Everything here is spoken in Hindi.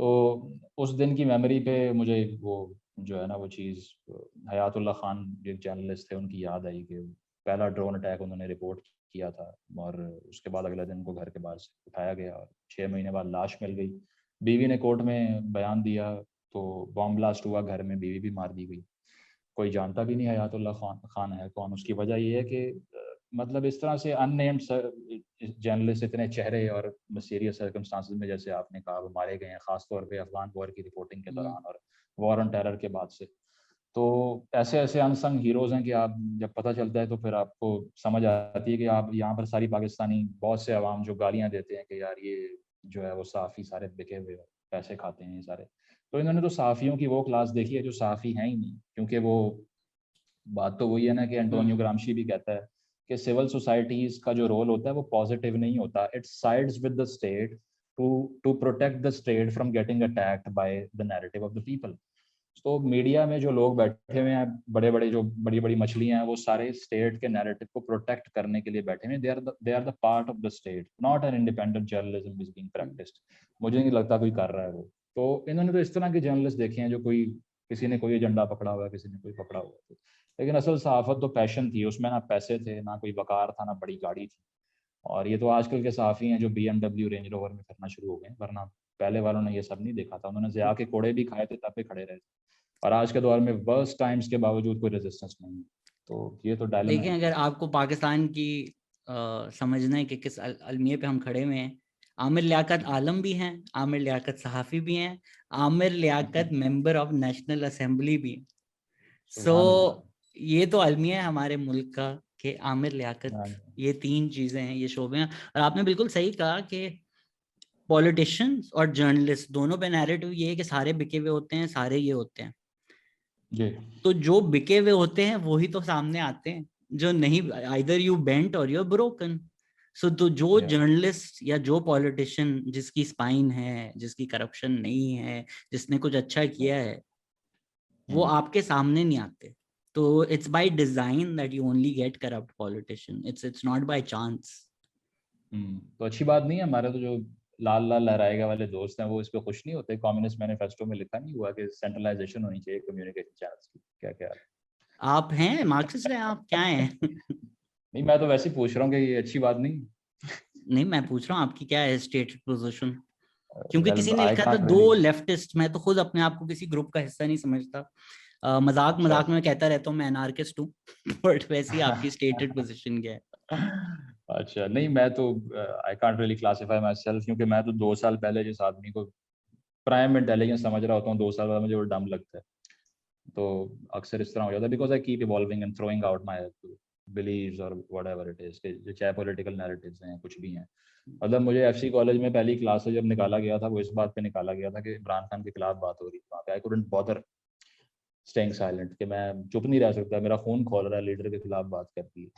तो उस दिन की मेमोरी पे मुझे वो जो है ना वो चीज़ हयातुल्लाह खान जो जर्नलिस्ट थे उनकी याद आई कि पहला ड्रोन अटैक उन्होंने रिपोर्ट किया था और उसके बाद अगले दिन उनको घर के बाहर से उठाया गया और 6 महीने बाद लाश मिल गई। बीवी ने कोर्ट में बयान दिया तो बॉम्ब ब्लास्ट हुआ घर में, बीवी भी मार दी गई। कोई जानता भी नहीं हयातुल्लाह खान है कौन। उसकी वजह ये है कि मतलब इस तरह से अननेम्ड जर्नलिस्ट इतने चेहरे और सीरियस सर्कमस्टांसिस में जैसे आपने कहा वो मारे गए हैं, खासतौर पे अफगान वॉर की रिपोर्टिंग के दौरान और वॉर ऑन टेरर के बाद से। तो ऐसे ऐसे अनसंग हीरोज हैं कि आप जब पता चलता है तो फिर आपको समझ आती है कि आप यहाँ पर सारी पाकिस्तानी बहुत से अवाम जो गालियाँ देते हैं कि यार ये जो है वो सहाफ़ी सारे बिके हुए पैसे खाते हैं ये सारे। तो इन्होंने तो सहाफ़ियों की वो क्लास देखी है जो सहाफ़ी हैं ही नहीं, क्योंकि वो बात तो वही है ना कि एंटोनियो ग्रामशी भी कहता है कि सिविल सोसाइटीज का जो रोल होता है वो पॉजिटिव नहीं होता, it sides with the state to to protect the state from getting attacked by the narrative of the people. तो मीडिया में जो लोग बैठे हुए हैं, बड़े बड़े जो बड़ी बड़ी मछलियां हैं, वो सारे स्टेट के नैरेटिव को प्रोटेक्ट करने के लिए बैठे हुए हैं। They are the part of the state, not an independent journalism is being practised. मुझे नहीं लगता कोई कर रहा है वो। तो इन्होंने तो इस तरह के जर्नलिस्ट देखे हैं जो कोई किसी ने कोई एजेंडा पकड़ा हुआ है, किसी ने कोई पकड़ा हुआ है। लेकिन असल सहाफत तो पैशन थी, उसमें ना पैसे थे, ना कोई वकार था, ना बड़ी गाड़ी थी। और ये तो आजकल के सहाफ़ी हैं जो BMW रेंज रोवर में करना शुरू हो गए, वरना पहले वालों ने ये सब नहीं देखा था। उन्होंने ज़िया के कोड़े भी खाए थे तब भी खड़े रहे थे। और आज के दौर में वर्स्ट टाइम्स के बावजूद कोई रेजिस्टेंस नहीं है। तो ये तो डायलेमा लेकिन है। अगर आपको पाकिस्तान की समझना है कि किस अलमिये पे हम खड़े हुए हैं, आमिर लियाकत आलम भी हैं, आमिर लियाकत सहाफ़ी भी हैं, Aamir Liaquat member of national assembly भी हैं। सो सुभान अल्लाह। ये तो अलमिया है हमारे मुल्क का कि आमिर लियाकत, हाँ, ये तीन चीजें हैं, ये शोबे हैं। और आपने बिल्कुल सही कहा कि पॉलिटिशियंस और जर्नलिस्ट दोनों पे नैरेटिव ये है कि सारे बिके हुए होते हैं, सारे ये होते हैं। जी। तो जो बिके हुए होते हैं वही तो सामने आते हैं, जो नहीं, आइदर यू बेंट और यू ब्रोकन। सो तो जो या जर्नलिस्ट या जो पॉलिटिशियन जिसकी स्पाइन है, जिसकी करप्शन नहीं है, जिसने कुछ अच्छा किया है, वो आपके सामने नहीं आते। तो it's by design that you only get corrupt politician, it's not by chance. तो अच्छी बात नहीं है। हमारे तो जो लाल लाल लहराएगा वाले दोस्त हैं वो इस पे खुश नहीं होते। कम्युनिस्ट मैनिफेस्टो में लिखा नहीं हुआ कि सेंट्रलाइजेशन होनी चाहिए कम्युनिकेशन चैनल्स की? क्या क्या आप हैं मार्क्सिस्ट हैं, आप क्या हैं? नहीं, मैं तो वैसे ही पूछ रहा हूँ कि ये अच्छी बात नहीं। नहीं, मैं पूछ रहा हूँ आपकी क्या है स्टेटेड पोजीशन। क्योंकि वेल किसी ने आई लिखा था कांट दो रियली। लेफ्टिस्ट, मैं तो खुद अपने आप को किसी ग्रुप का हिस्सा नहीं समझता। मजाक अच्छा। मजाक में कहता रहता हूँ मैं एनार्किस्ट हूँ। बट वैसे ही आपकी स्टेटेड पोजीशन क्या है? अच्छा, नहीं मैं तो I can't really classify my self, क्योंकि मैं तो 2 साल पहले जिस आदमी को प्राइम इंटेलिजेंस समझ रहा होता हूँ 2 साल बाद मुझे वो डम लगता है। तो अक्सर इस तरह हो जाता है because I keep evolving and throwing out my beliefs और व्हाटएवर इट इज, जो चाहे पॉलिटिकल नैरेटिव्स हैं कुछ भी हैं। मतलब मुझे FC कॉलेज में पहली क्लास से जब निकाला गया था वो इस बात पे निकाला गया था कि इमरान खान के खिलाफ बात हो रही थी वहाँ पे। I couldn't bother staying silent कि मैं चुप नहीं रह सकता, मेरा खून खोल रहा है लीडर के खिलाफ बात करती है।